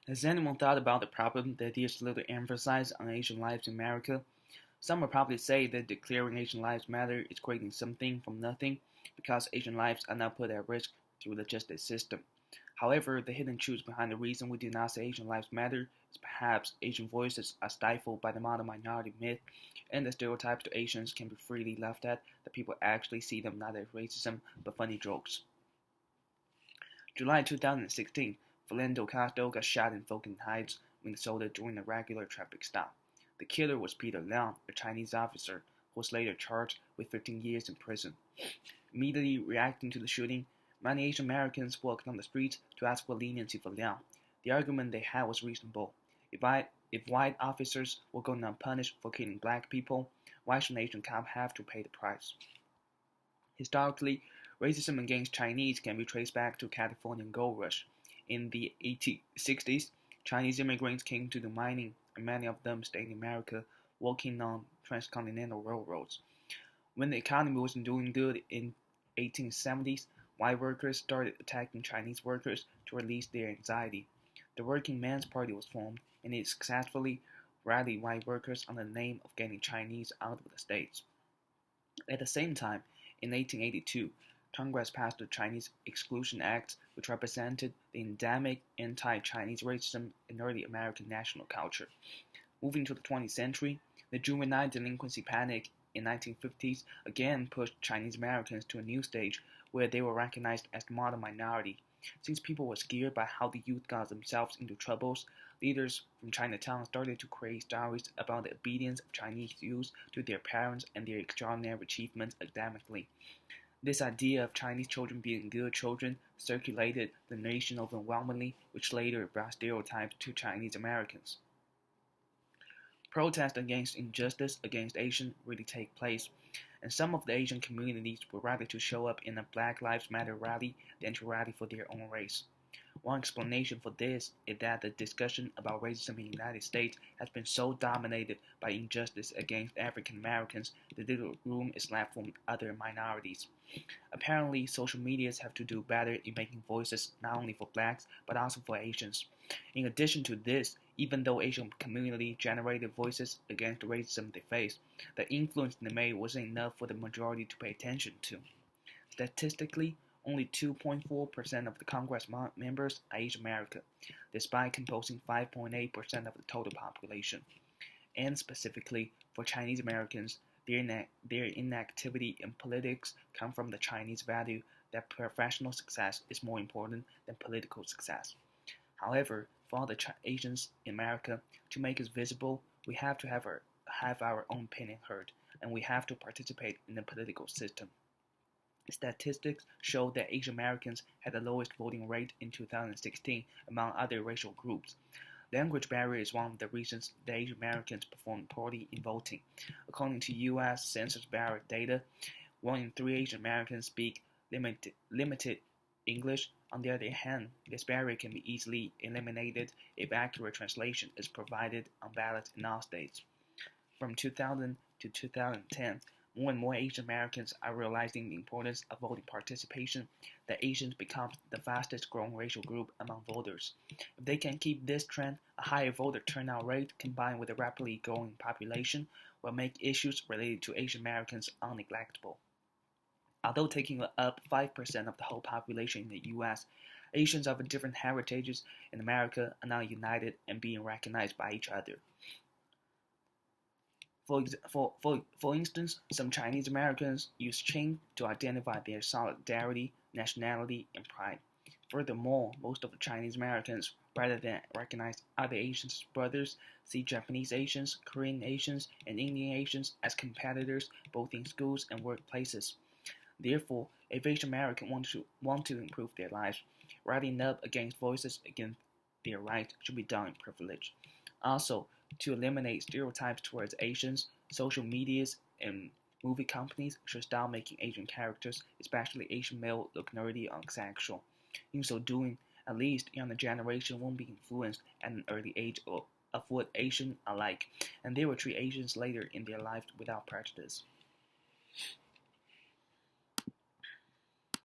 Has anyone thought about the problem that there's little emphasis on Asian lives in America? Some would probably say that declaring Asian lives matter is creating something from nothing because Asian lives are now put at risk through the justice system. However, the hidden truth behind the reason we do not say Asian lives matter is perhaps Asian voices are stifled by the model minority myth, and the stereotypes to Asians can be freely left at that people actually see them not as racism but funny jokes. July 2016, Philando Castro got shot in Falcon Heights, Minnesota during a regular traffic stop. The killer was Peter Leung, a Chinese officer, who was later charged with 15 years in prison. Immediately reacting to the shooting, many Asian Americans walked on the streets to ask for leniency for Leung. The argument they had was reasonable. If white officers were going unpunished for killing black people, why should an Asian cop have to pay the price? Historically, racism against Chinese can be traced back to Californian gold rush. In the 1860s, Chinese immigrants came to do mining, and many of them stayed in America, working on transcontinental railroads. When the economy wasn't doing good in 1870s, white workers started attacking Chinese workers to release their anxiety. The Working Men's Party was formed, and it successfully rallied white workers under the name of getting Chinese out of the States. At the same time, in 1882, Congress passed the Chinese Exclusion Act, which represented the endemic anti-Chinese racism in early American national culture. Moving to the 20th century, the juvenile delinquency panic in the 1950s again pushed Chinese Americans to a new stage where they were recognized as the model minority. Since people were scared by how the youth got themselves into troubles, leaders from Chinatown started to create stories about the obedience of Chinese youth to their parents and their extraordinary achievements academically. This idea of Chinese children being good children circulated the nation overwhelmingly, which later brought stereotypes to Chinese Americans. Protests against injustice against Asians really take place, and some of the Asian communities were rather to show up in a Black Lives Matter rally than to rally for their own race. One explanation for this is that the discussion about racism in the United States has been so dominated by injustice against African Americans that little room is left for other minorities. Apparently, social medias have to do better in making voices not only for blacks but also for Asians. In addition to this, even though Asian community generated voices against the racism they face, the influence they made wasn't enough for the majority to pay attention to. Statistically, only 2.4% of the Congress members are Asian American, despite composing 5.8% of the total population. And specifically, for Chinese Americans, their inactivity in politics comes from the Chinese value that professional success is more important than political success. However, for all the Asians in America, to make us visible, we have to have our own opinion heard, and we have to participate in the political system. Statistics show that Asian Americans had the lowest voting rate in 2016 among other racial groups. Language barrier is one of the reasons that Asian Americans perform poorly in voting. According to U.S. Census Bureau data, 1 in 3 Asian Americans speak limited English. On the other hand, this barrier can be easily eliminated if accurate translation is provided on ballots in all states. From 2000 to 2010, more and more Asian Americans are realizing the importance of voting participation, that Asians become the fastest growing racial group among voters. If they can keep this trend, a higher voter turnout rate combined with a rapidly growing population will make issues related to Asian Americans unneglectable. Although taking up 5% of the whole population in the U.S., Asians of different heritages in America are now united and being recognized by each other. For instance, some Chinese Americans use Qing to identify their solidarity, nationality, and pride. Furthermore, most of the Chinese Americans, rather than recognize other Asians as brothers, see Japanese Asians, Korean Asians, and Indian Asians as competitors both in schools and workplaces. Therefore, if Asian Americans want to improve their lives, rising up against voices against their rights should be done in privilege. Also, to eliminate stereotypes towards Asians, social medias and movie companies should stop making Asian characters, especially Asian male, look nerdy or sexual. In so doing, at least younger generation won't be influenced at an early age of what Asians are like, and they will treat Asians later in their lives without prejudice.